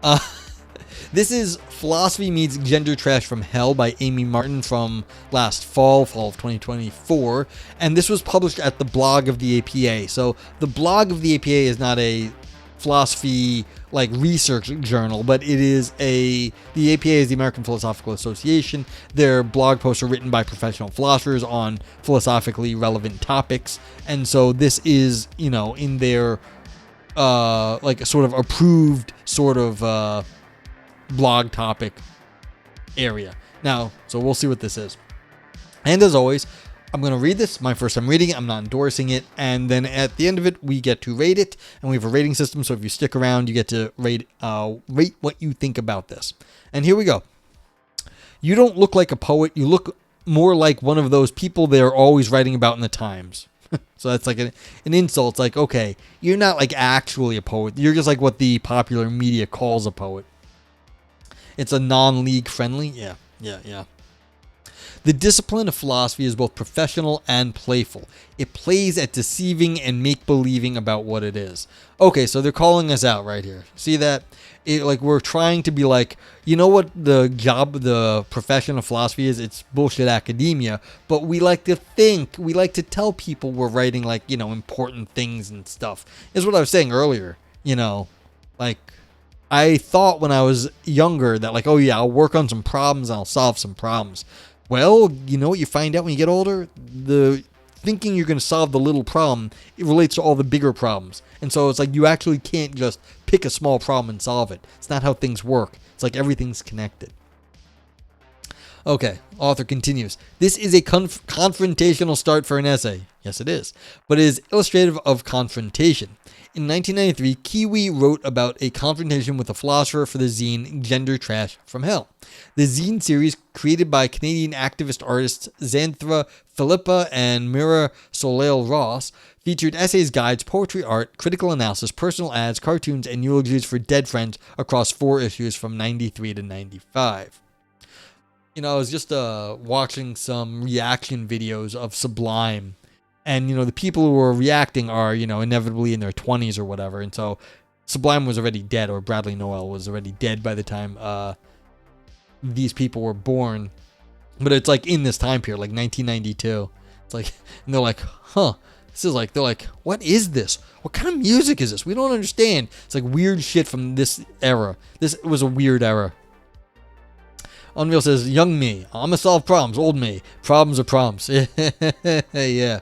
Uh, this is Philosophy Meets Gendertrash from Hell by Amy Martin from last fall of 2024. And this was published at the blog of the APA. So the blog of the APA is not a philosophy like research journal, but it is the APA is the American Philosophical Association. Their blog posts are written by professional philosophers on philosophically relevant topics. And so this is, in their like a sort of approved sort of blog topic area. Now, so we'll see what this is. And as always, I'm going to read this. My first time reading it. I'm not endorsing it. And then at the end of it, we get to rate it. And we have a rating system. So if you stick around, you get to rate what you think about this. And here we go. You don't look like a poet. You look more like one of those people they're always writing about in the Times. So that's like an insult. It's like, okay, you're not like actually a poet. You're just like what the popular media calls a poet. It's a non-league friendly. Yeah. The discipline of philosophy is both professional and playful. It plays at deceiving and make-believing about what it is. Okay, so they're calling us out right here. See that? We're trying to be like, you know what the profession of philosophy is? It's bullshit academia. But we like to think, we like to tell people we're writing like, important things and stuff. Is what I was saying earlier. I thought when I was younger that like, oh yeah, I'll work on some problems and I'll solve some problems. Well, you know what you find out when you get older? The thinking you're going to solve the little problem, it relates to all the bigger problems. And so it's like you actually can't just pick a small problem and solve it. It's not how things work. It's like everything's connected. Okay, author continues. This is a confrontational start for an essay. Yes, it is. But it is illustrative of confrontation. In 1993, Kiwi wrote about a confrontation with a philosopher for the zine Gendertrash from Hell. The zine series, created by Canadian activist artists Xanthra Philippa and Mira Soleil Ross, featured essays, guides, poetry, art, critical analysis, personal ads, cartoons, and eulogies for dead friends across 4 issues from 93 to 95. I was just watching some reaction videos of Sublime. And, the people who are reacting are, inevitably in their 20s or whatever. And so Sublime was already dead, or Bradley Noel was already dead by the time these people were born. But it's like in this time period, like 1992. It's like, and they're like, huh. They're like, what is this? What kind of music is this? We don't understand. It's like weird shit from this era. This was a weird era. Unreal says, young me, I'm gonna solve problems. Old me, problems are problems. Yeah.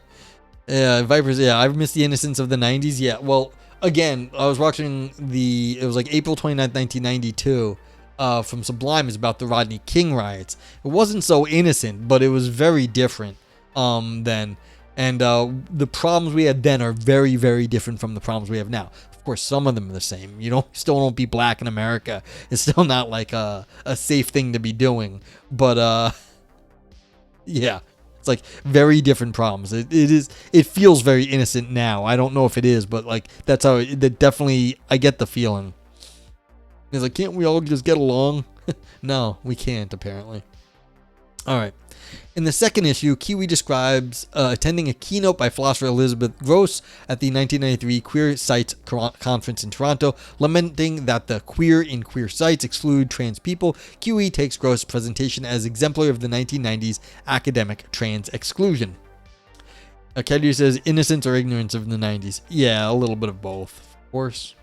Yeah, Vipers, yeah, I've missed the innocence of the 90s. Yeah, well, again, I was watching it was like April 29th, 1992, from Sublime. Is about the Rodney King riots. It wasn't so innocent, but it was very different then. And the problems we had then are very, very different from the problems we have now. Of course, some of them are the same. Still don't be black in America. It's still not like a safe thing to be doing. But, yeah. It's like very different problems. It feels very innocent now. I don't know if it is, but like that's how that definitely I get the feeling. It's like, can't we all just get along? No, we can't apparently. All right. In the second issue, Kiwi describes attending a keynote by philosopher Elizabeth Gross at the 1993 Queer Sites Conference in Toronto, lamenting that the queer in queer sites exclude trans people. Kiwi takes Gross' presentation as exemplary of the 1990s academic trans exclusion. Kennedy says, innocence or ignorance of the 90s. Yeah, a little bit of both, of course.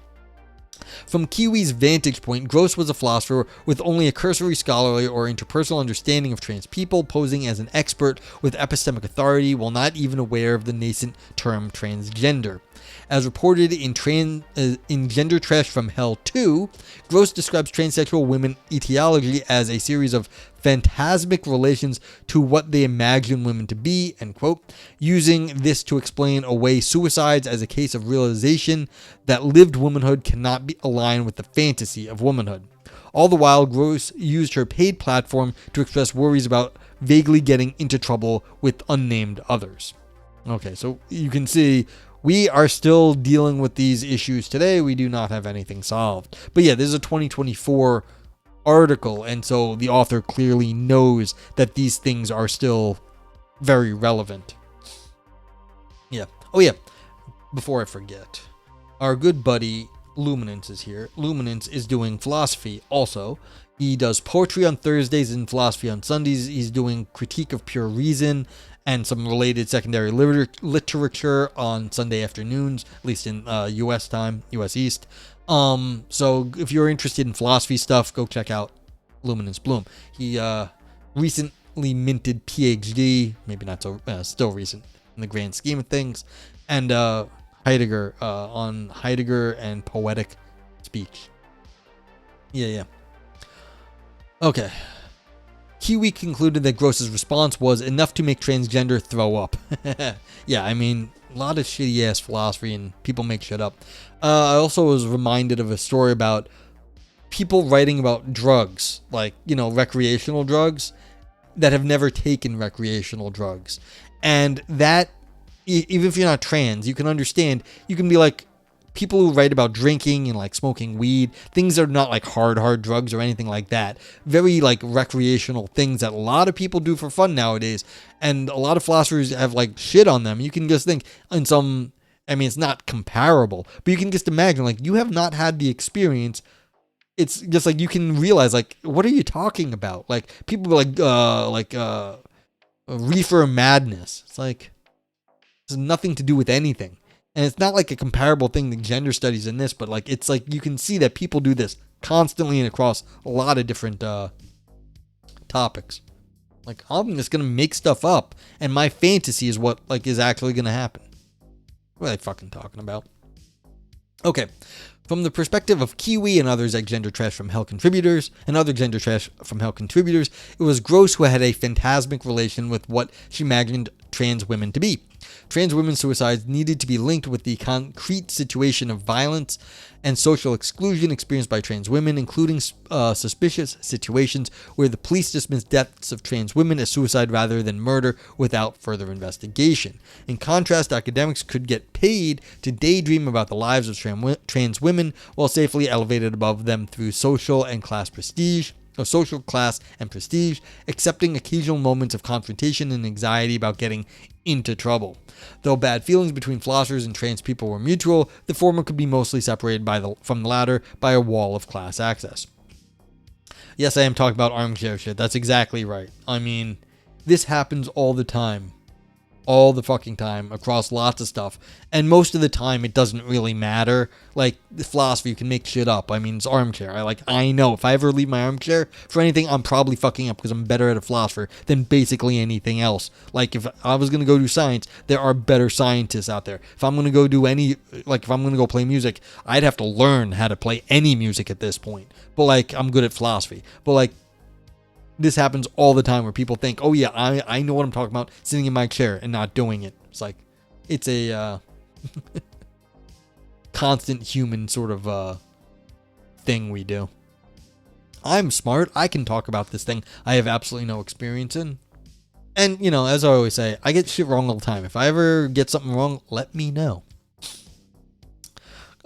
From Kiwi's vantage point, Gross was a philosopher with only a cursory scholarly or interpersonal understanding of trans people, posing as an expert with epistemic authority while not even aware of the nascent term transgender. As reported in Gendertrash from Hell 2, Gross describes transsexual women etiology as a series of phantasmic relations to what they imagine women to be, end quote, using this to explain away suicides as a case of realization that lived womanhood cannot be aligned with the fantasy of womanhood. All the while, Gross used her paid platform to express worries about vaguely getting into trouble with unnamed others. Okay, so you can see we are still dealing with these issues today. We do not have anything solved. But yeah, this is a 2024 article, and so the author clearly knows that these things are still very relevant. Yeah. Oh yeah, before I forget, our good buddy Luminance is here. Luminance is doing philosophy also. He does poetry on Thursdays and philosophy on Sundays. He's doing critique of pure reason and some related secondary literature on Sunday afternoons, at least in U.S. time, U.S. East. So if you're interested in philosophy stuff, go check out Luminance Bloom. He recently minted PhD, maybe not so still recent in the grand scheme of things, and Heidegger on Heidegger and poetic speech. Yeah. Okay. Kiwi concluded that Gross's response was enough to make transgender throw up. Yeah, I mean, a lot of shitty ass philosophy and people make shit up. I also was reminded of a story about people writing about drugs, like, recreational drugs, that have never taken recreational drugs. And that, even if you're not trans, you can understand, you can be like, people who write about drinking and like smoking weed, things that are not like hard drugs or anything like that. Very like recreational things that a lot of people do for fun nowadays. And a lot of philosophers have like shit on them. You can just think it's not comparable, but you can just imagine, like, you have not had the experience. It's just like, you can realize, like, what are you talking about? Like, people like reefer madness. It's like, it has nothing to do with anything. And it's not like a comparable thing to gender studies in this, but like, it's like, you can see that people do this constantly and across a lot of different topics. Like, I'm just going to make stuff up, and my fantasy is what like is actually going to happen. What are they fucking talking about? Okay. From the perspective of Kiwi and others like Gendertrash from Hell contributors, it was Gross who had a phantasmic relation with what she imagined trans women to be. Trans women's suicides needed to be linked with the concrete situation of violence and social exclusion experienced by trans women, including suspicious situations where the police dismissed deaths of trans women as suicide rather than murder without further investigation. In contrast, academics could get paid to daydream about the lives of trans women while safely elevated above them through social class and prestige, accepting occasional moments of confrontation and anxiety about getting into trouble. Though bad feelings between philosophers and trans people were mutual, the former could be mostly separated from the latter by a wall of class access. Yes, I am talking about armchair shit. That's exactly right. I mean, this happens all the time. All the fucking time, across lots of stuff. And most of the time, it doesn't really matter. Like, the philosophy, you can make shit up. I mean, it's armchair. I know if I ever leave my armchair for anything, I'm probably fucking up because I'm better at a philosopher than basically anything else. Like, if I was going to go do science, there are better scientists out there. If I'm going to go do if I'm going to go play music, I'd have to learn how to play any music at this point. But, like, I'm good at philosophy. But, like, this happens all the time where people think, oh yeah, I know what I'm talking about, sitting in my chair and not doing it. It's like, it's a constant human sort of thing we do. I'm smart. I can talk about this thing I have absolutely no experience in. And, as I always say, I get shit wrong all the time. If I ever get something wrong, let me know.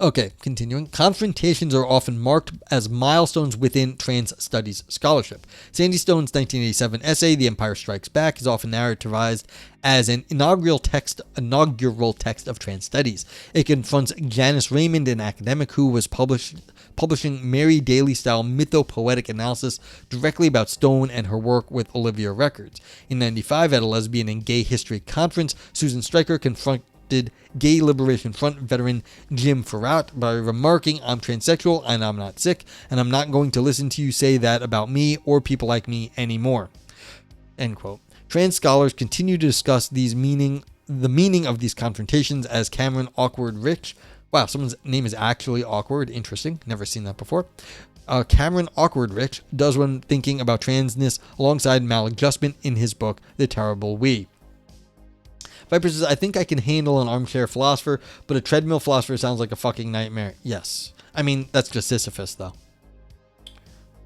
Okay, continuing. Confrontations are often marked as milestones within trans studies scholarship. Sandy Stone's 1987 essay, The Empire Strikes Back, is often narrativized as an inaugural text of trans studies. It confronts Janice Raymond, an academic who was publishing Mary Daly-style mytho-poetic analysis directly about Stone and her work with Olivia Records. In 1995, at a lesbian and gay history conference, Susan Stryker confronted Gay Liberation Front veteran Jim Farrat by remarking, "I'm transsexual and I'm not sick, and I'm not going to listen to you say that about me or people like me anymore." End quote. Trans scholars continue to discuss the meaning of these confrontations as Cameron Awkward Rich. Wow, someone's name is actually Awkward. Interesting. Never seen that before. Cameron Awkward Rich does when thinking about transness alongside maladjustment in his book, The Terrible We. Viper says, I think I can handle an armchair philosopher, but a treadmill philosopher sounds like a fucking nightmare. Yes. I mean, that's just Sisyphus, though.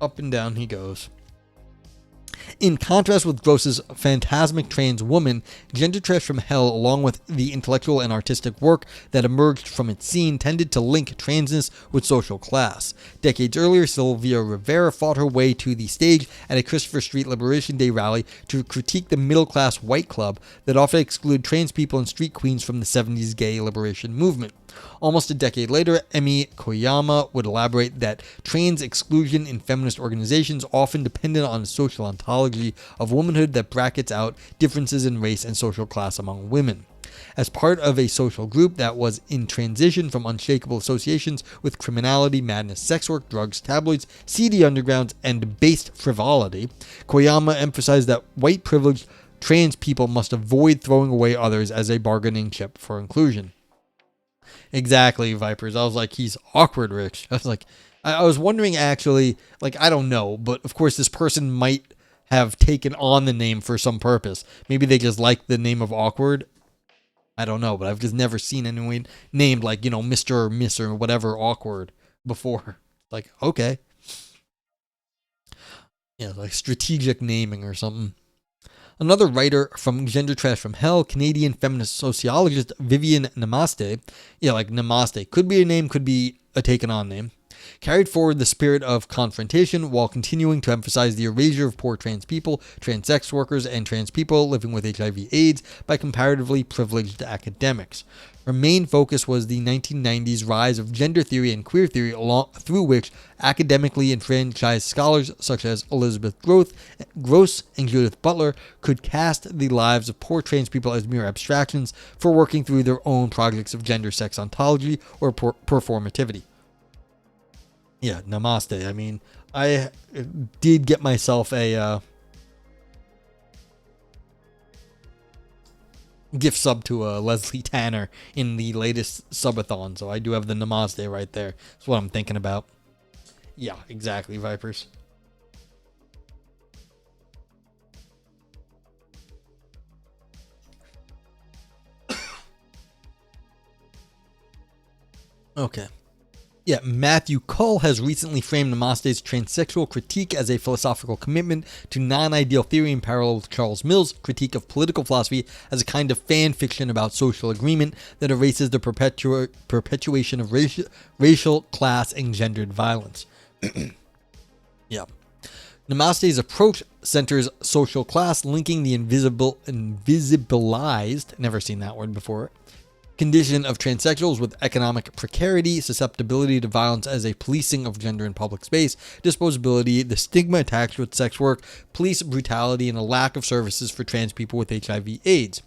Up and down he goes. In contrast with Gross's phantasmic trans woman, Gendertrash from Hell, along with the intellectual and artistic work that emerged from its scene, tended to link transness with social class. Decades earlier, Sylvia Rivera fought her way to the stage at a Christopher Street Liberation Day rally to critique the middle-class white club that often excluded trans people and street queens from the 70s gay liberation movement. Almost a decade later, Emi Koyama would elaborate that trans exclusion in feminist organizations often depended on a social ontology of womanhood that brackets out differences in race and social class among women. As part of a social group that was in transition from unshakable associations with criminality, madness, sex work, drugs, tabloids, seedy undergrounds, and based frivolity, Koyama emphasized that white privileged trans people must avoid throwing away others as a bargaining chip for inclusion. Exactly, Vipers. I was like, he's awkward, Rich. I was like, I was wondering actually, like, I don't know, but of course this person might have taken on the name for some purpose. Maybe they just like the name of awkward. I don't know, but I've just never seen anyone named like, Mr. or Miss or whatever awkward before. Like, okay. Yeah, like strategic naming or something. Another writer from Gendertrash from Hell, Canadian feminist sociologist Vivian Namaste, yeah, like Namaste, could be a name, could be a taken on name, carried forward the spirit of confrontation while continuing to emphasize the erasure of poor trans people, trans sex workers, and trans people living with HIV/AIDS by comparatively privileged academics. Her main focus was the 1990s rise of gender theory and queer theory, through which academically enfranchised scholars such as Elizabeth Gross and Judith Butler could cast the lives of poor trans people as mere abstractions for working through their own projects of gender sex ontology or performativity. Yeah, namaste. I mean, I did get myself a gift sub to Leslie Tanner in the latest subathon, so I do have the namaste right there. That's what I'm thinking about. Yeah, exactly, Vipers. Okay. Yeah, Matthew Cull has recently framed Namaste's transsexual critique as a philosophical commitment to non-ideal theory in parallel with Charles Mill's critique of political philosophy as a kind of fan fiction about social agreement that erases the perpetuation of racial, class, and gendered violence. Yeah. Namaste's approach centers social class, linking the invisibilized, never seen that word before, condition of transsexuals with economic precarity, susceptibility to violence as a policing of gender in public space, disposability, the stigma attached with sex work, police brutality, and a lack of services for trans people with HIV/AIDS.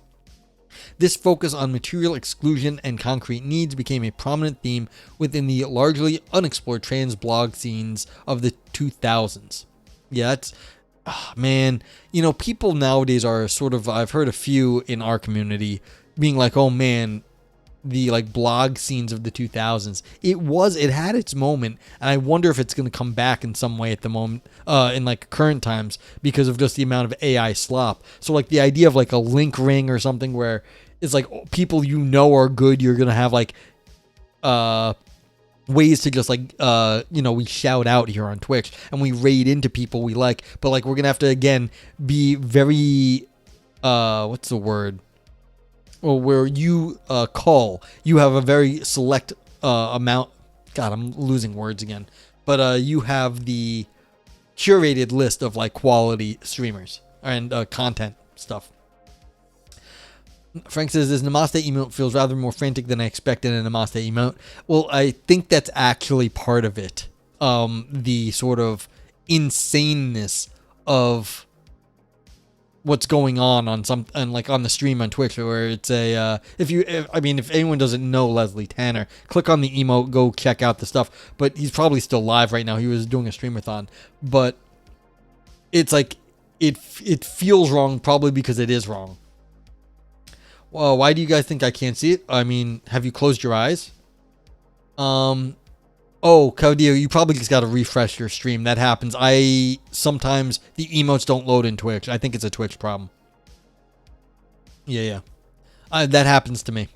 This focus on material exclusion and concrete needs became a prominent theme within the largely unexplored trans blog scenes of the 2000s. Yeah, it's... man, people nowadays are sort of... I've heard a few in our community being like, oh man, the like blog scenes of the 2000s. It had its moment, and I wonder if it's going to come back in some way at the moment, in like current times, because of just the amount of AI slop. So like the idea of like a link ring or something where it's like people are good, you're going to have like ways to just like we shout out here on Twitch and we raid into people we like, but like we're going to have to again be very what's the word? Well, where you you have a very select amount. God, I'm losing words again. But you have the curated list of like quality streamers and content stuff. Frank says, this Namaste emote feels rather more frantic than I expected in a Namaste emote. Well, I think that's actually part of it. The sort of insaneness of what's going on some and like on the stream on Twitch, where it's a if anyone doesn't know Leslie Tanner, click on the emote, go check out the stuff. But he's probably still live right now. He was doing a streamathon, but it's like it feels wrong, probably because it is wrong. Well, why do you guys think I can't see it? I mean, have you closed your eyes? Oh, Caudio, you probably just got to refresh your stream. That happens. Sometimes the emotes don't load in Twitch. I think it's a Twitch problem. Yeah. That happens to me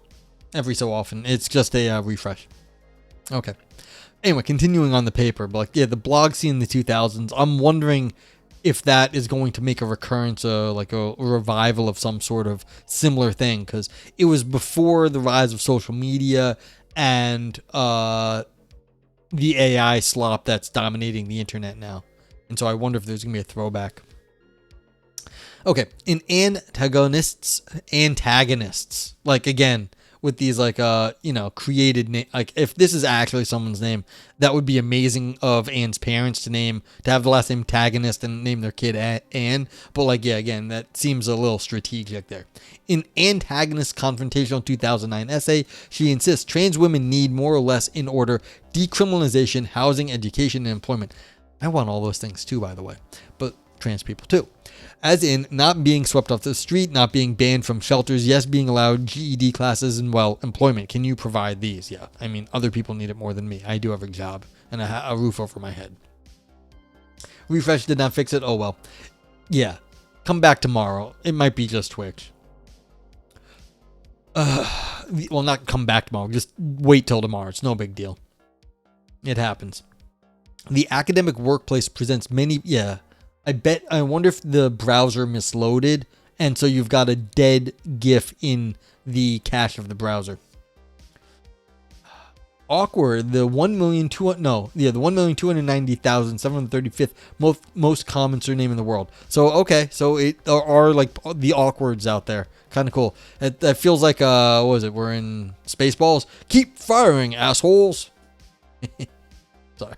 every so often. It's just a refresh. Okay. Anyway, continuing on the paper, but like, yeah, the blog scene in the 2000s. I'm wondering if that is going to make a recurrence, like a revival of some sort of similar thing, because it was before the rise of social media and the AI slop that's dominating the internet now. And so I wonder if there's going to be a throwback. Okay, in antagonists, like again, with these like created like if this is actually someone's name, that would be amazing of Anne's parents to have the last name Tagonist and name their kid Anne. But like, yeah, again, that seems a little strategic there. In Antagonist Confrontational 2009 essay, she insists trans women need more or less in order decriminalization, housing, education, and employment. I want all those things too, by the way, but trans people too. As in, not being swept off the street, not being banned from shelters, yes, being allowed GED classes, and, well, employment. Can you provide these? Yeah, I mean, other people need it more than me. I do have a job and a roof over my head. Refresh did not fix it. Oh, well. Yeah, come back tomorrow. It might be just Twitch. Well, not come back tomorrow. Just wait till tomorrow. It's no big deal. It happens. The academic workplace presents many... Yeah. I wonder if the browser misloaded, and so you've got a dead GIF in the cache of the browser. Awkward. The 1,290,735th most common surname in the world. So okay, so there are like the awkwards out there. Kind of cool. That feels like what was it? We're in Spaceballs. Keep firing, assholes. Sorry.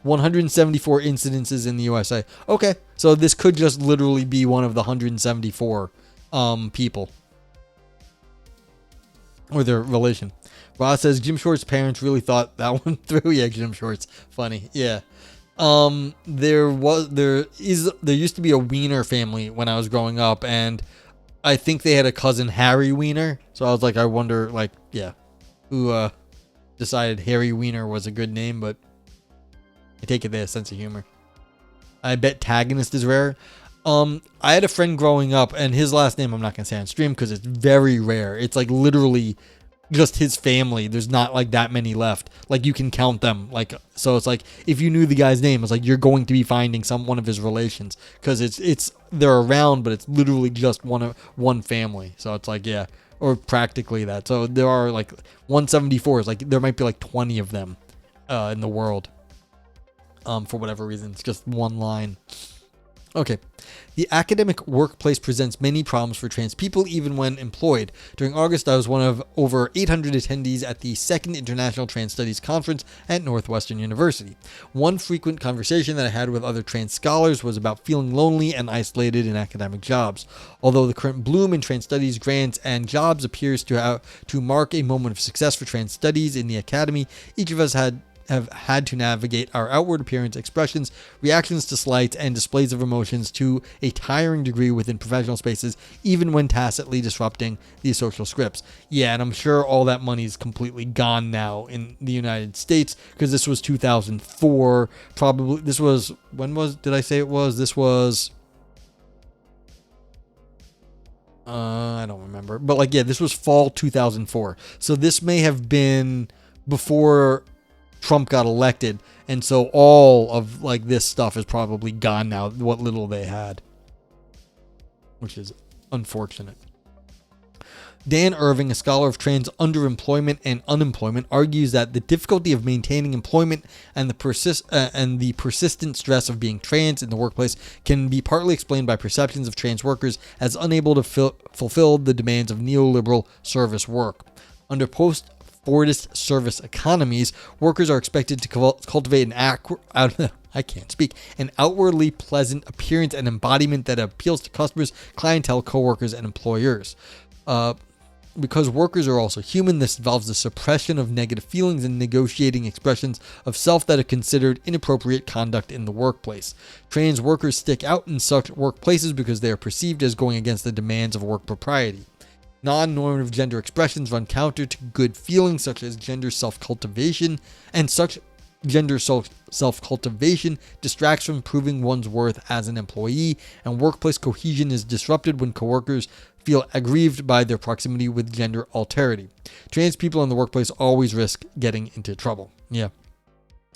174 incidences in the USA. Okay, so this could just literally be one of the 174 people. Or their relation. Ross says Jim Short's parents really thought that one through. Yeah, Jim Short's funny. Yeah. There used to be a Wiener family when I was growing up, and I think they had a cousin Harry Wiener. So I was like, I wonder, like, yeah, who decided Harry Wiener was a good name, but I take it they have a sense of humor. I bet Tagonist is rare. I had a friend growing up, and his last name I'm not going to say on stream because it's very rare. It's like literally just his family. There's not like that many left. Like you can count them. Like, so it's like if you knew the guy's name, it's like you're going to be finding one of his relations because it's they're around, but it's literally just one family. So it's like, yeah, or practically that. So there are like 174s. Like there might be like 20 of them in the world. For whatever reason, it's just one line. Okay. The academic workplace presents many problems for trans people, even when employed. During August, I was one of over 800 attendees at the Second International Trans Studies Conference at Northwestern University. One frequent conversation that I had with other trans scholars was about feeling lonely and isolated in academic jobs. Although the current bloom in trans studies grants and jobs appears to mark a moment of success for trans studies in the academy, each of us have had to navigate our outward appearance, expressions, reactions to slights, and displays of emotions to a tiring degree within professional spaces, even when tacitly disrupting these social scripts. Yeah, and I'm sure all that money is completely gone now in the United States, because this was 2004. Probably, this was, did I say it was? This was, I don't remember. But like, yeah, this was fall 2004. So this may have been before Trump got elected, and so all of like this stuff is probably gone now, what little they had, which is unfortunate. Dan Irving, a scholar of trans underemployment and unemployment, argues that the difficulty of maintaining employment and the persistent stress of being trans in the workplace can be partly explained by perceptions of trans workers as unable to fulfill the demands of neoliberal service work. Under post-Fordist service economies, workers are expected to cultivate an outwardly pleasant appearance and embodiment that appeals to customers, clientele, coworkers, and employers. Because workers are also human, this involves the suppression of negative feelings and negotiating expressions of self that are considered inappropriate conduct in the workplace. Trans workers stick out in such workplaces because they are perceived as going against the demands of work propriety. Non-normative gender expressions run counter to good feelings such as gender self-cultivation, and such gender self-cultivation distracts from proving one's worth as an employee, and workplace cohesion is disrupted when coworkers feel aggrieved by their proximity with gender alterity. Trans people in the workplace always risk getting into trouble. Yeah,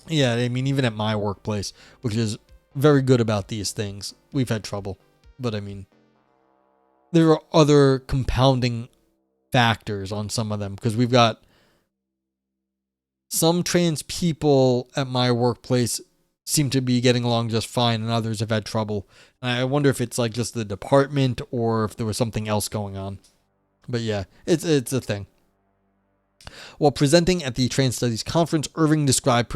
I mean, even at my workplace, which is very good about these things. We've had trouble. But I mean, there are other compounding factors on some of them, because we've got some trans people at my workplace seem to be getting along just fine, and others have had trouble. And I wonder if it's like just the department or if there was something else going on. But yeah, it's a thing. While presenting at the Trans Studies Conference, Irving described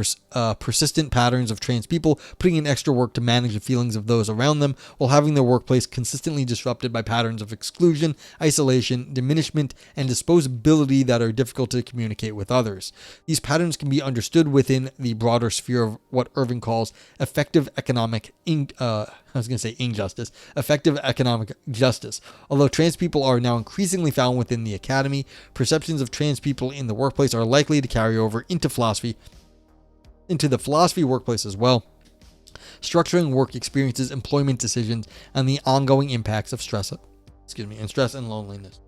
persistent patterns of trans people putting in extra work to manage the feelings of those around them, while having their workplace consistently disrupted by patterns of exclusion, isolation, diminishment, and disposability that are difficult to communicate with others. These patterns can be understood within the broader sphere of what Irving calls effective economic injustice, effective economic justice. Although trans people are now increasingly found within the academy, perceptions of trans people in the workplace are likely to carry over into the philosophy workplace as well, structuring work experiences, employment decisions, and the ongoing impacts of stress and loneliness.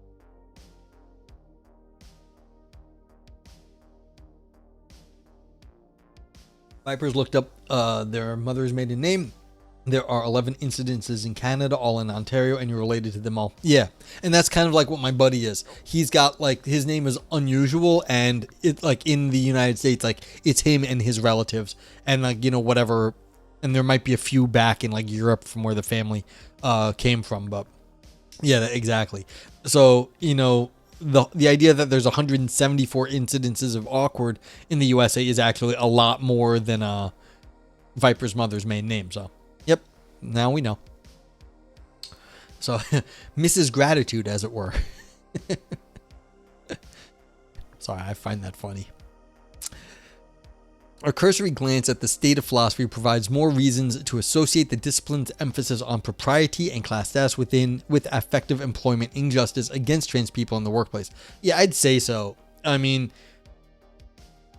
Vipers looked up their mother's maiden name. There are 11 incidences in Canada, all in Ontario, and you're related to them all. Yeah, and that's kind of like what my buddy is. He's got, like, his name is unusual, and it, like, in the United States, like, it's him and his relatives, and, like, you know, whatever, and there might be a few back in, like, Europe from where the family came from, but yeah, exactly. So, you know, the idea that there's 174 incidences of awkward in the USA is actually a lot more than Viper's mother's maiden name, so. Yep, now we know. So, Mrs. Gratitude, as it were. Sorry, I find that funny. A cursory glance at the state of philosophy provides more reasons to associate the discipline's emphasis on propriety and class status with effective employment injustice against trans people in the workplace. Yeah, I'd say so. I mean,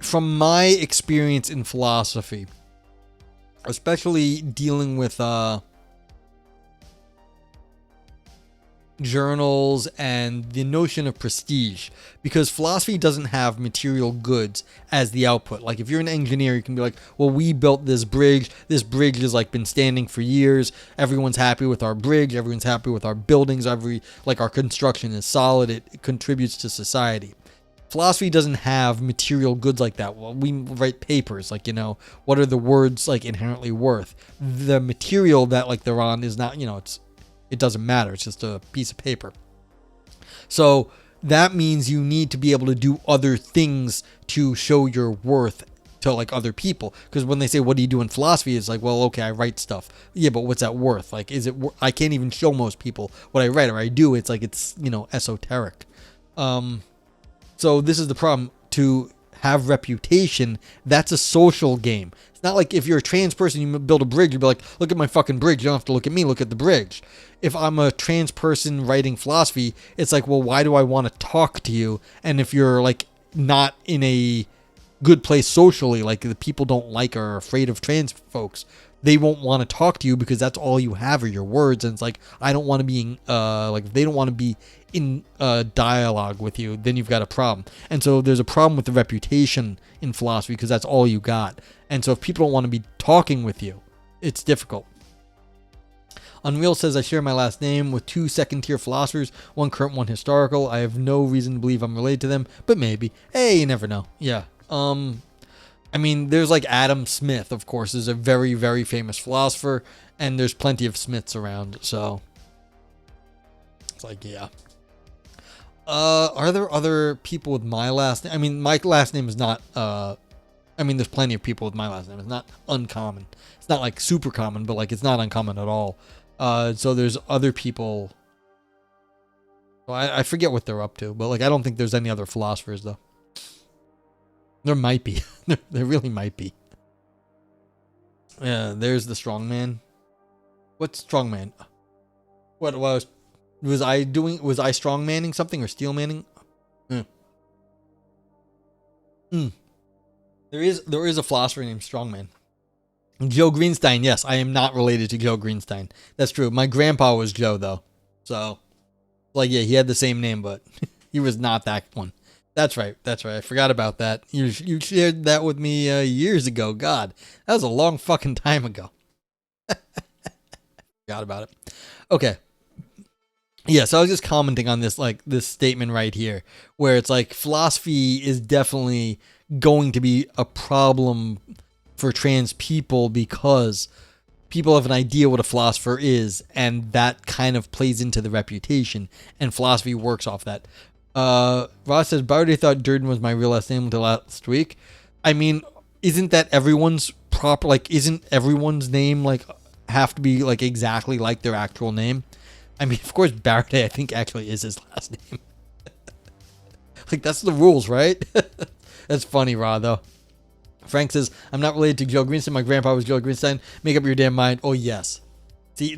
from my experience in philosophy, especially dealing with journals and the notion of prestige, because philosophy doesn't have material goods as the output. Like, if you're an engineer, you can be like, well, we built this bridge has like been standing for years, everyone's happy with our bridge, everyone's happy with our buildings, our construction is solid, it contributes to society. Philosophy doesn't have material goods like that. Well, we write papers, like, you know, what are the words, like, inherently worth? The material that, like, they're on is not, you know, it doesn't matter. It's just a piece of paper. So that means you need to be able to do other things to show your worth to, like, other people. Because when they say, what do you do in philosophy? It's like, well, okay, I write stuff. Yeah, but what's that worth? Like, I can't even show most people what I write or I do. It's like, it's, you know, esoteric. So this is the problem. To have reputation, that's a social game. It's not like if you're a trans person, you build a bridge, you'd be like, look at my fucking bridge. You don't have to look at me, look at the bridge. If I'm a trans person writing philosophy, it's like, well, why do I want to talk to you? And if you're, like, not in a good place socially, like the people don't like or are afraid of trans folks, they won't want to talk to you because that's all you have are your words. And it's like, I don't want to be if they don't want to be in dialogue with you, then you've got a problem. And so there's a problem with the reputation in philosophy because that's all you got. And so if people don't want to be talking with you, it's difficult. Unreal says, I share my last name with 2 second-tier philosophers, one current, one historical. I have no reason to believe I'm related to them, but maybe. Hey, you never know. Yeah. I mean, there's like Adam Smith, of course, is a very, very famous philosopher, and there's plenty of Smiths around, so it's like, yeah. Are there other people with my last name? I mean, my last name is not, there's plenty of people with my last name. It's not uncommon. It's not like super common, but like it's not uncommon at all. So there's other people. Well, I forget what they're up to, but like I don't think there's any other philosophers though. There might be. There really might be. Yeah, there's the strongman. What's strongman? What was I doing? Was I strongmanning something or steelmanning? There is a philosopher named Strongman. Joe Greenstein. Yes, I am not related to Joe Greenstein. That's true. My grandpa was Joe though, so like yeah, he had the same name, but he was not that one. That's right. I forgot about that. You shared that with me years ago. God, that was a long fucking time ago. Forgot about it. Okay. Yeah, so I was just commenting on this, like this statement right here, where it's like philosophy is definitely going to be a problem for trans people because people have an idea what a philosopher is, and that kind of plays into the reputation, and philosophy works off that. Ross says, I already thought Durden was my real last name until last week. I mean, isn't that everyone's proper, like, isn't everyone's name, like, have to be, like, exactly like their actual name? I mean, of course, Barrett, I think, actually is his last name. Like, that's the rules, right? That's funny, Rod, though. Frank says, I'm not related to Joe Greenstein. My grandpa was Joe Greenstein. Make up your damn mind. Oh, yes. See,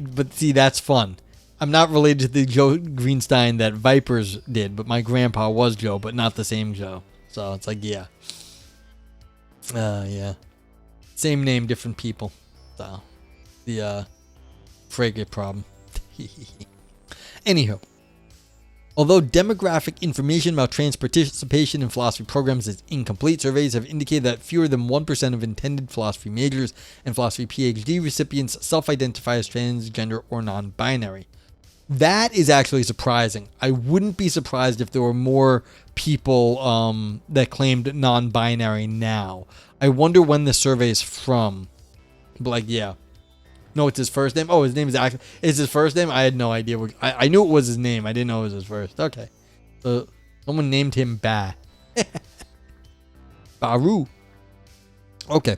that's fun. I'm not related to the Joe Greenstein that Vipers did, but my grandpa was Joe, but not the same Joe. So it's like, yeah. Yeah. Same name, different people. So, the frigate problem. Anywho. Although demographic information about trans participation in philosophy programs is incomplete, surveys have indicated that fewer than 1% of intended philosophy majors and philosophy PhD recipients self-identify as transgender or non-binary. That is actually surprising. I wouldn't be surprised if there were more people that claimed non-binary now. I wonder when the survey is from. But like, yeah. No, it's his first name. Oh, his name is actually... Is his first name? I had no idea. I knew it was his name. I didn't know it was his first. Okay. So, someone named him Ba. Baru. Okay.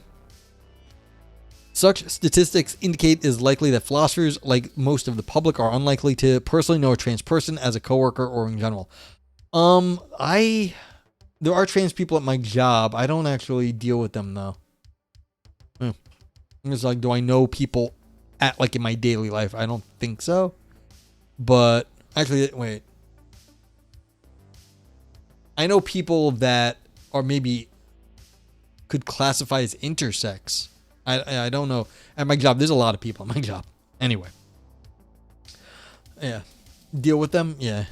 Such statistics indicate it is likely that philosophers, like most of the public, are unlikely to personally know a trans person as a coworker or in general. There are trans people at my job. I don't actually deal with them, though. It's like, do I know people at, like, in my daily life? I don't think so. But, actually, wait. I know people that are maybe could classify as intersex. I don't know. At my job, there's a lot of people at my job. Anyway. Yeah. Deal with them? Yeah.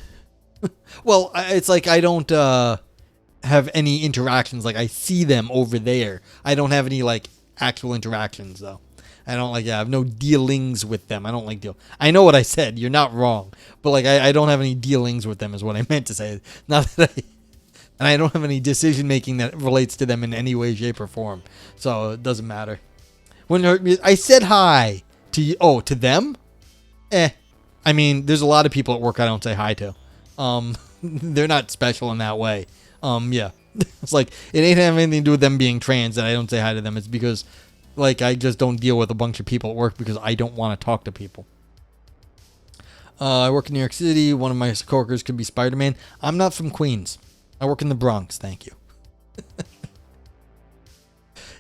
Well, it's like I don't have any interactions. Like, I see them over there. I don't have any, like, actual interactions, though. I don't I have no dealings with them. I don't like deal. I know what I said. You're not wrong. But, like, I don't have any dealings with them is what I meant to say. Not that and I don't have any decision making that relates to them in any way, shape, or form. So it doesn't matter. When I said hi to you, to them? I mean, there's a lot of people at work I don't say hi to. They're not special in that way. Yeah. It's like, it ain't having anything to do with them being trans that I don't say hi to them. It's because, like, I just don't deal with a bunch of people at work because I don't want to talk to people. I work in New York City. One of my coworkers could be Spider-Man. I'm not from Queens. I work in the Bronx. Thank you.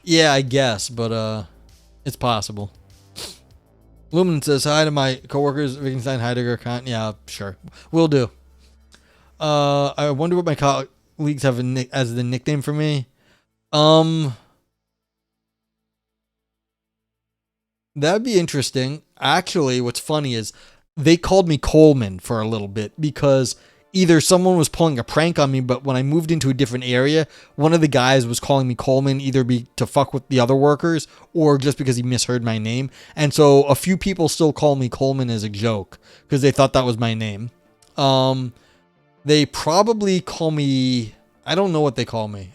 Yeah, I guess, but it's possible. Lumen says hi to my coworkers. Wittgenstein, Heidegger, Kant. Yeah, sure. Will do. I wonder what my colleagues have as the nickname for me. That'd be interesting. Actually, what's funny is they called me Coleman for a little bit because either someone was pulling a prank on me, but when I moved into a different area, one of the guys was calling me Coleman either to fuck with the other workers or just because he misheard my name. And so a few people still call me Coleman as a joke because they thought that was my name. They probably call me... I don't know what they call me.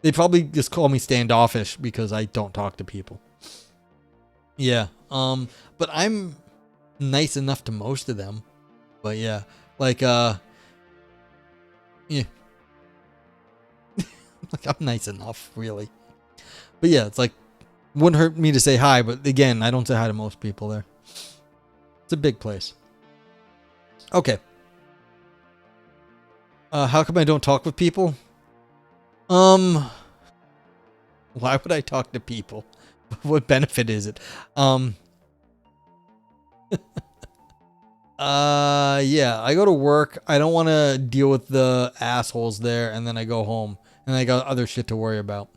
They probably just call me standoffish because I don't talk to people. Yeah. But I'm nice enough to most of them. But yeah. Like, yeah. Like, I'm nice enough, really. But yeah, it's like, wouldn't hurt me to say hi, but again, I don't say hi to most people there. It's a big place. Okay. How come I don't talk with people? Why would I talk to people? What benefit is it? Yeah, I go to work. I don't want to deal with the assholes there, and then I go home, and I got other shit to worry about.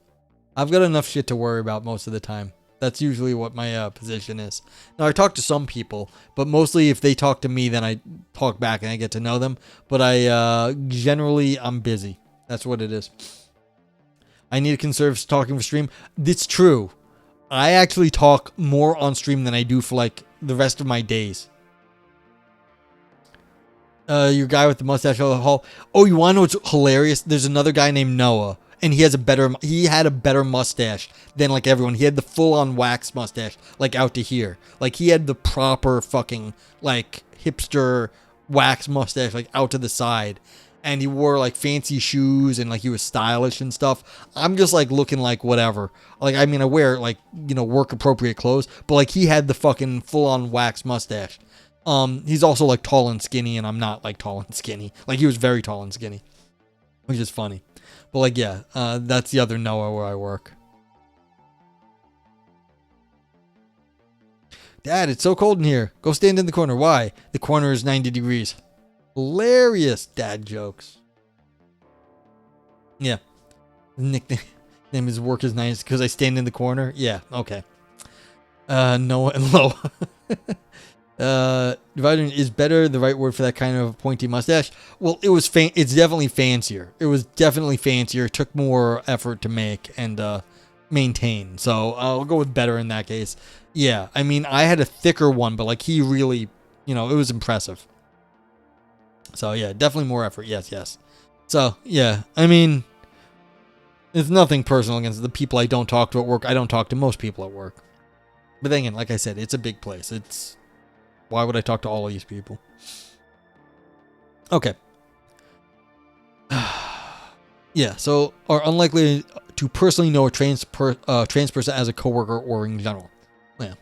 I've got enough shit to worry about most of the time. That's usually what my position is. Now, I talk to some people, but mostly if they talk to me, then I talk back and I get to know them. But generally, I'm busy. That's what it is. I need to conserve talking for stream. It's true. I actually talk more on stream than I do for, like, the rest of my days. Your guy with the mustache. Oh, you want to know what's hilarious? There's another guy named Noah, and he had a better mustache than like everyone. He had the full on wax mustache, like out to here. Like he had the proper fucking like hipster wax mustache, like out to the side. And he wore like fancy shoes and like he was stylish and stuff. I'm just like looking like whatever. Like, I mean, I wear like, work appropriate clothes, but like he had the fucking full on wax mustache. He's also like tall and skinny, and I'm not like tall and skinny. Like he was very tall and skinny, which is funny. But like, yeah, that's the other Noah where I work. Dad, it's so cold in here. Go stand in the corner. Why? The corner is 90 degrees. Hilarious dad jokes. Yeah. Nickname is work is nice because I stand in the corner. Yeah, okay. Noah and Loa. Dividing is better the right word for that kind of pointy mustache? Well, it's definitely fancier. It was definitely fancier. It took more effort to make and maintain. So I'll go with better in that case. Yeah, I mean, I had a thicker one, but like he really, it was impressive. So yeah, definitely more effort. Yes. So yeah, I mean, it's nothing personal against the people I don't talk to at work. I don't talk to most people at work. But then again, like I said, it's a big place. Why would I talk to all of these people? Okay. Yeah, so are unlikely to personally know a trans person as a coworker or in general. Yeah.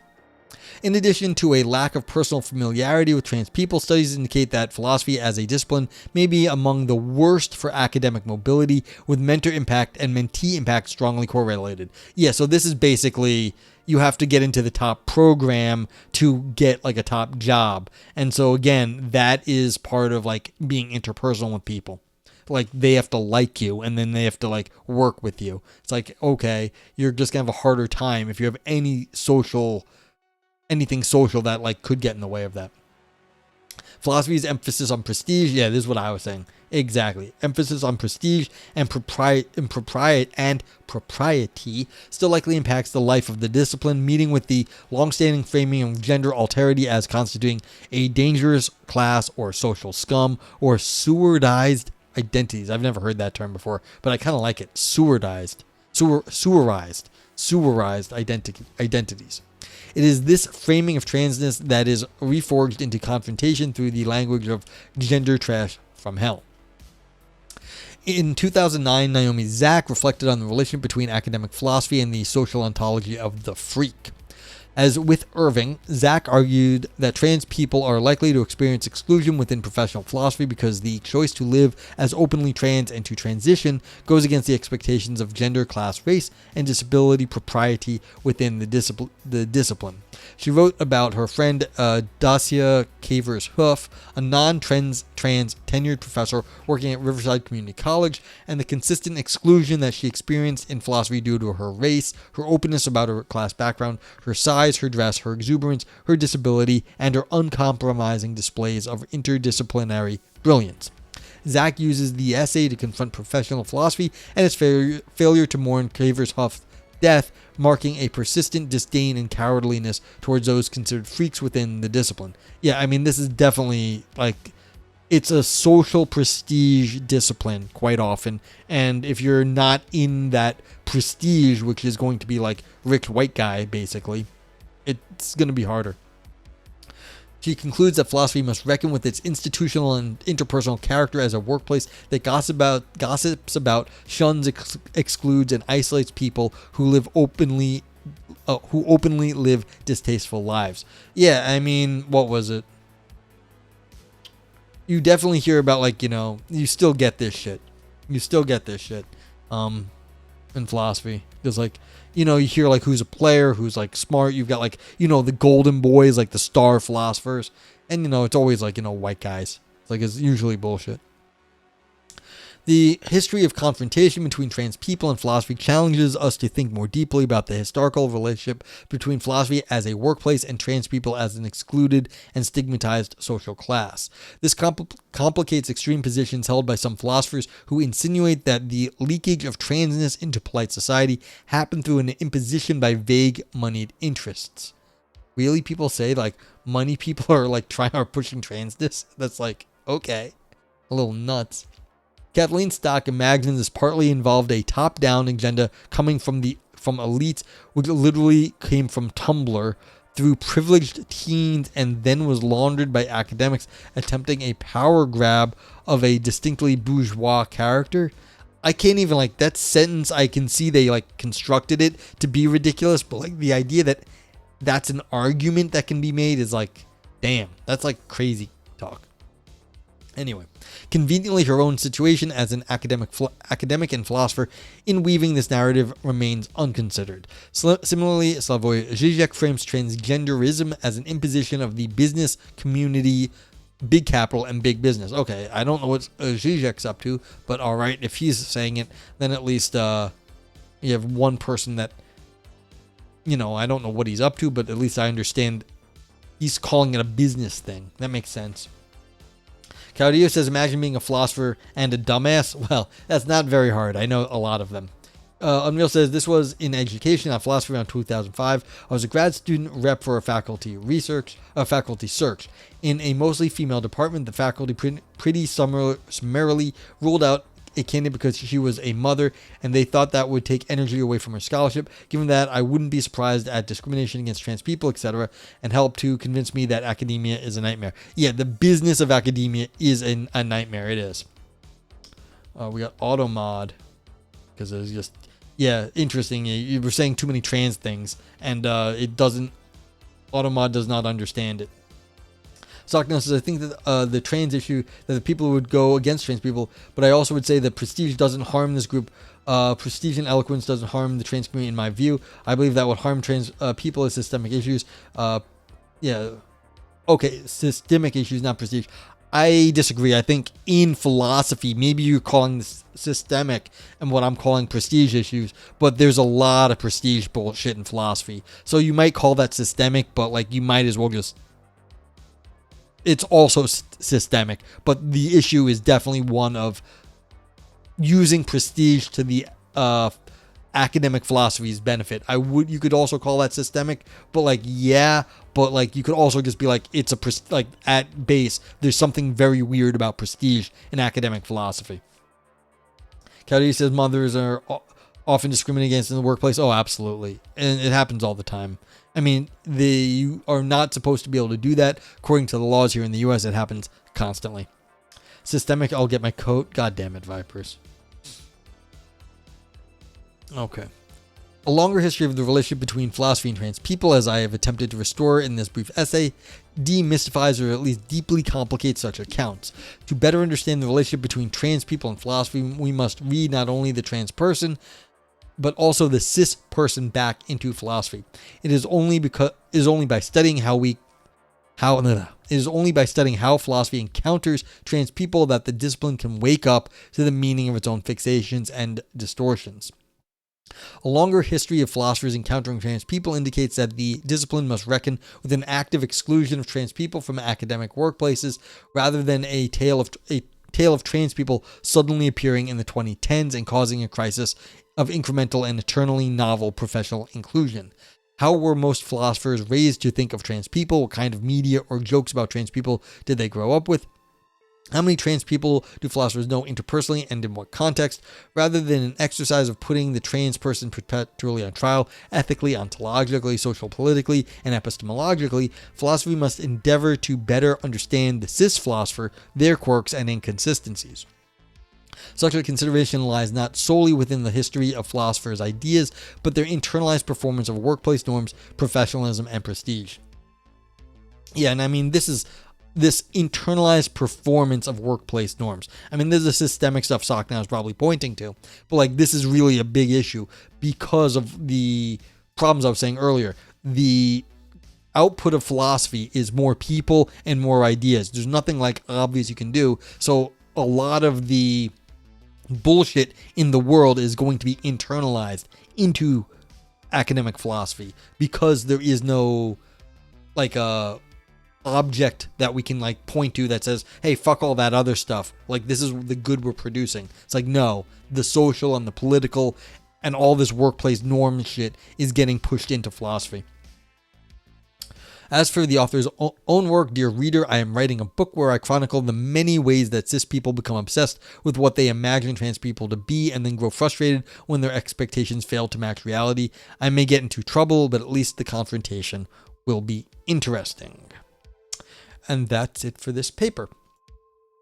In addition to a lack of personal familiarity with trans people, studies indicate that philosophy as a discipline may be among the worst for academic mobility, with mentor impact and mentee impact strongly correlated. Yeah, so this is basically you have to get into the top program to get like a top job. And so again, that is part of like being interpersonal with people. Like they have to like you and then they have to like work with you. It's like, okay, you're just gonna have a harder time if you have anything social that like could get in the way of that. Philosophy's emphasis on prestige. Yeah, this is what I was saying. Exactly. Emphasis on prestige and propriety still likely impacts the life of the discipline, meeting with the long-standing framing of gender alterity as constituting a dangerous class or social scum or sewerized identities. I've never heard that term before, but I kind of like it. Sewerized identities. It is this framing of transness that is reforged into confrontation through the language of Gendertrash from hell. In 2009, Naomi Zach reflected on the relationship between academic philosophy and the social ontology of the freak. As with Irving, Zach argued that trans people are likely to experience exclusion within professional philosophy because the choice to live as openly trans and to transition goes against the expectations of gender, class, race, and disability propriety within the discipline. She wrote about her friend Dacia Cavers-Hoof, a non-trans tenured professor working at Riverside Community College, and the consistent exclusion that she experienced in philosophy due to her race, her openness about her class background, her size, her dress, her exuberance, her disability, and her uncompromising displays of interdisciplinary brilliance. Zach uses the essay to confront professional philosophy and its failure to mourn Cavers-Huff's death, marking a persistent disdain and cowardliness towards those considered freaks within the discipline. Yeah, I mean, this is definitely like, it's a social prestige discipline quite often, and if you're not in that prestige, which is going to be like rich white guy basically, it's going to be harder. She concludes that philosophy must reckon with its institutional and interpersonal character as a workplace that gossips about, shuns, excludes, and isolates people who openly live distasteful lives. Yeah, I mean, what was it? You definitely hear about, like, you still get this shit. In philosophy. Because, like, you hear, like, who's a player, who's, like, smart. You've got, like, the golden boys, like, the star philosophers. And, it's always, like, white guys. It's, like, it's usually bullshit. The history of confrontation between trans people and philosophy challenges us to think more deeply about the historical relationship between philosophy as a workplace and trans people as an excluded and stigmatized social class. This complicates extreme positions held by some philosophers who insinuate that the leakage of transness into polite society happened through an imposition by vague, moneyed interests. really people say like money people are like are pushing transness? That's like, okay, a little nuts. Kathleen Stock imagines this partly involved a top-down agenda coming from elites, which literally came from Tumblr through privileged teens and then was laundered by academics attempting a power grab of a distinctly bourgeois character. I can't even, like, that sentence, I can see they like constructed it to be ridiculous, but like the idea that that's an argument that can be made is like, damn, that's like crazy talk. Anyway, conveniently, her own situation as an academic and philosopher in weaving this narrative remains unconsidered. Similarly, Slavoj Žižek frames transgenderism as an imposition of the business community, big capital, and big business. Okay, I don't know what Žižek's up to, but all right, if he's saying it, then at least you have one person that, you know, I don't know what he's up to, but at least I understand he's calling it a business thing. That makes sense. Caudillo says, imagine being a philosopher and a dumbass. Well, that's not very hard. I know a lot of them. Unreal says, this was in education, not philosophy, around 2005. I was a grad student rep for a faculty search. In a mostly female department, the faculty pretty summarily ruled out a candidate because she was a mother, and they thought that would take energy away from her scholarship. Given that, I wouldn't be surprised at discrimination against trans people, etc., and help to convince me that academia is a nightmare. Yeah, the business of academia is a nightmare. It is. We got Automod, because it's just, yeah, interesting. You were saying too many trans things, and Automod does not understand it. Socknell says, I think that the trans issue, that the people would go against trans people, but I also would say that prestige doesn't harm this group. Prestige and eloquence doesn't harm the trans community in my view. I believe that what harm trans people is systemic issues. Systemic issues, not prestige. I disagree. I think in philosophy, maybe you're calling this systemic and what I'm calling prestige issues, but there's a lot of prestige bullshit in philosophy. So you might call that systemic, but like you might as well just... It's also systemic, but the issue is definitely one of using prestige to the academic philosophy's benefit. You could also call that systemic, but like, yeah, but like you could also just be like, it's like at base, there's something very weird about prestige in academic philosophy. Cody says mothers are often discriminated against in the workplace. Oh, absolutely. And it happens all the time. I mean, you are not supposed to be able to do that. According to the laws here in the U.S., it happens constantly. Systemic, I'll get my coat. God damn it, Vipers. Okay. A longer history of the relationship between philosophy and trans people, as I have attempted to restore in this brief essay, demystifies or at least deeply complicates such accounts. To better understand the relationship between trans people and philosophy, we must read not only the trans person, but also the cis person back into philosophy. It is only by studying how philosophy encounters trans people that the discipline can wake up to the meaning of its own fixations and distortions. A longer history of philosophers encountering trans people indicates that the discipline must reckon with an active exclusion of trans people from academic workplaces, rather than a tale of trans people suddenly appearing in the 2010s and causing a crisis of incremental and eternally novel professional inclusion. How were most philosophers raised to think of trans people? What kind of media or jokes about trans people did they grow up with? How many trans people do philosophers know interpersonally and in what context? Rather than an exercise of putting the trans person perpetually on trial, ethically, ontologically, social, politically, and epistemologically, philosophy must endeavor to better understand the cis philosopher, their quirks and inconsistencies. Such a consideration lies not solely within the history of philosophers' ideas, but their internalized performance of workplace norms, professionalism, and prestige. Yeah, and I mean, this internalized performance of workplace norms. I mean, there's the systemic stuff Socknow is probably pointing to, but like, this is really a big issue because of the problems I was saying earlier. The output of philosophy is more people and more ideas. There's nothing like obvious you can do. So a lot of the bullshit in the world is going to be internalized into academic philosophy because there is no like a object that we can like point to that says, hey, fuck all that other stuff. Like, this is the good we're producing. It's like, no, the social and the political and all this workplace norm shit is getting pushed into philosophy. As for the author's own work, dear reader, I am writing a book where I chronicle the many ways that cis people become obsessed with what they imagine trans people to be and then grow frustrated when their expectations fail to match reality. I may get into trouble, but at least the confrontation will be interesting. And that's it for this paper,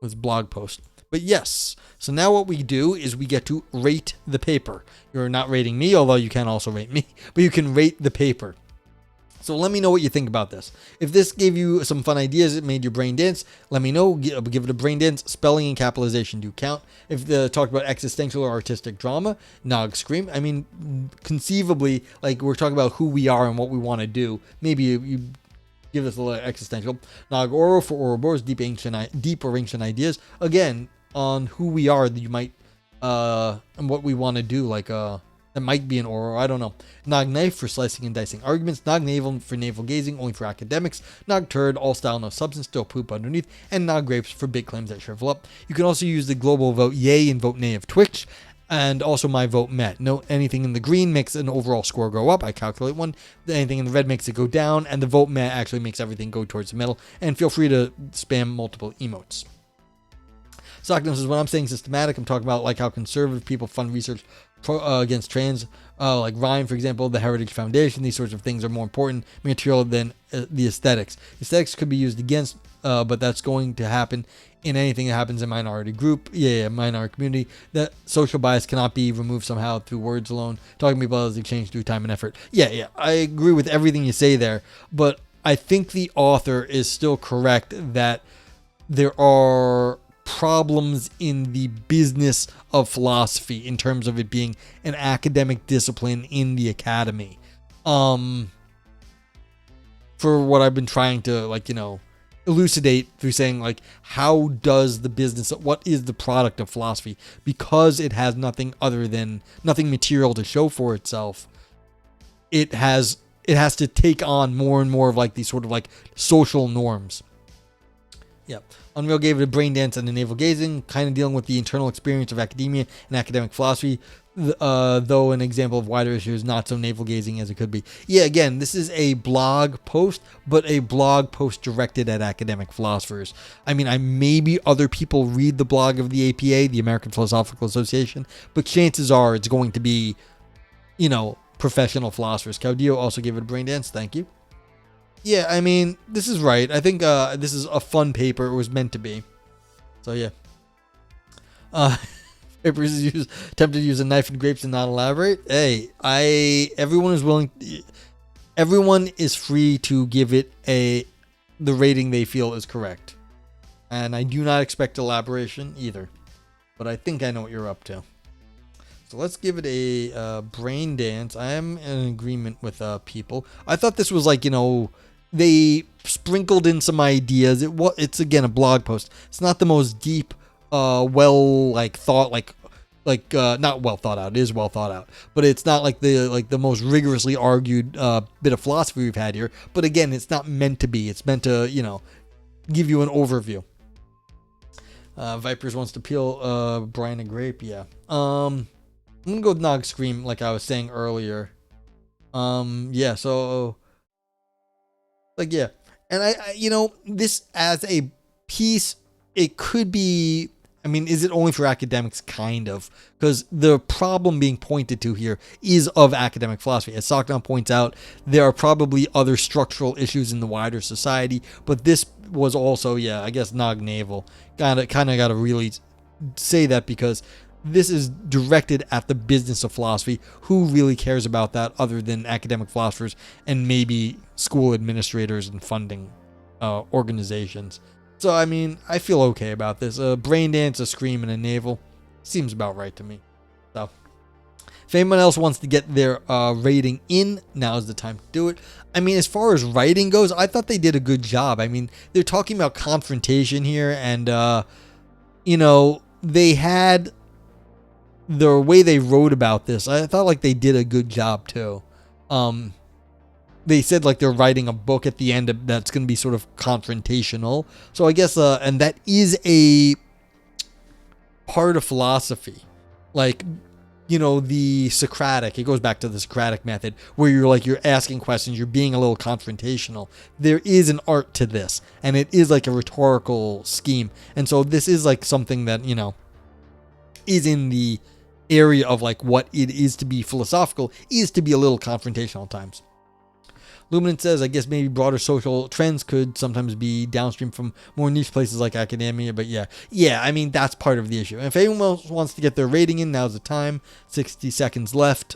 this blog post. But yes, so now what we do is we get to rate the paper. You're not rating me, although you can also rate me, but you can rate the paper. So let me know what you think about this. If this gave you some fun ideas, it made your brain dance, let me know. Give it a brain dance. Spelling and capitalization do count. If the talked about existential or artistic drama, nog scream. I mean, conceivably, like we're talking about who we are and what we want to do. Maybe you give us a little existential. Nog oro for Ouroboros, deep or ancient ideas. Again, on who we are, that you might and what we want to do, like that might be an oro, I don't know. Nog knife for slicing and dicing arguments. Nog navel for navel gazing, only for academics. Nog turd, all style, no substance, still poop underneath. And nog grapes for big claims that shrivel up. You can also use the global vote yay and vote nay of Twitch. And also my vote met. No, anything in the green makes an overall score go up. I calculate one. Anything in the red makes it go down. And the vote met actually makes everything go towards the middle. And feel free to spam multiple emotes. Sockness is when I'm saying systematic. I'm talking about like how conservative people fund research against trans, like Ryan, for example, the Heritage Foundation. These sorts of things are more important material than the aesthetics. Aesthetics could be used against, but that's going to happen in anything that happens in minority group, minority community. That social bias cannot be removed somehow through words alone. Talking to people as exchange through time and effort. I agree with everything you say there, but I think the author is still correct that there are problems in the business of philosophy in terms of it being an academic discipline in the academy. For what I've been trying to elucidate through saying like, how does the business, what is the product of philosophy? Because it has nothing material to show for itself. It has to take on more and more of like these sort of like social norms. Yep. Unreal gave it a brain dance and a navel gazing, kind of dealing with the internal experience of academia and academic philosophy, though an example of wider issues, not so navel gazing as it could be. Yeah, again, this is a blog post, but a blog post directed at academic philosophers. I mean, maybe other people read the blog of the APA, the American Philosophical Association, but chances are it's going to be, professional philosophers. Caudillo also gave it a brain dance. Thank you. Yeah, I mean, this is right. I think this is a fun paper. It was meant to be. So, yeah. Papers is tempted to use a knife and grapes and not elaborate. Hey, everyone is free to give it the rating they feel is correct. And I do not expect elaboration either. But I think I know what you're up to. So let's give it a brain dance. I am in agreement with people. I thought this was like, they sprinkled in some ideas. It's again a blog post. It's not the most deep, not well thought out. It is well thought out, but it's not like the most rigorously argued bit of philosophy we've had here. But again, it's not meant to be. It's meant to give you an overview. Vipers wants to peel Brian a grape. Yeah. I'm gonna go with Nog Scream, like I was saying earlier. So and I this as a piece, it could be. I mean, is it only for academics? Kind of, because the problem being pointed to here is of academic philosophy. As Sockdown points out, there are probably other structural issues in the wider society, but this was also, I guess, Nog Naval. Kind of got to really say that because this is directed at the business of philosophy. Who really cares about that other than academic philosophers and maybe school administrators and funding organizations? So, I mean, I feel okay about this. A brain dance, a scream, and a navel seems about right to me. So, if anyone else wants to get their rating in, now's the time to do it. I mean, as far as writing goes, I thought they did a good job. I mean, they're talking about confrontation here, and, they had the way they wrote about this. I thought like they did a good job too. They said like they're writing a book at the end that's going to be sort of confrontational. So I guess, and that is a part of philosophy. Like the Socratic, it goes back to the Socratic method where you're asking questions, you're being a little confrontational. There is an art to this, and it is like a rhetorical scheme. And so this is like something that, is in the area of like what it is to be philosophical, is to be a little confrontational at times. Luminant says, I guess maybe broader social trends could sometimes be downstream from more niche places like academia, but yeah, I mean, that's part of the issue. And if anyone else wants to get their rating in, now's the time. 60 seconds left.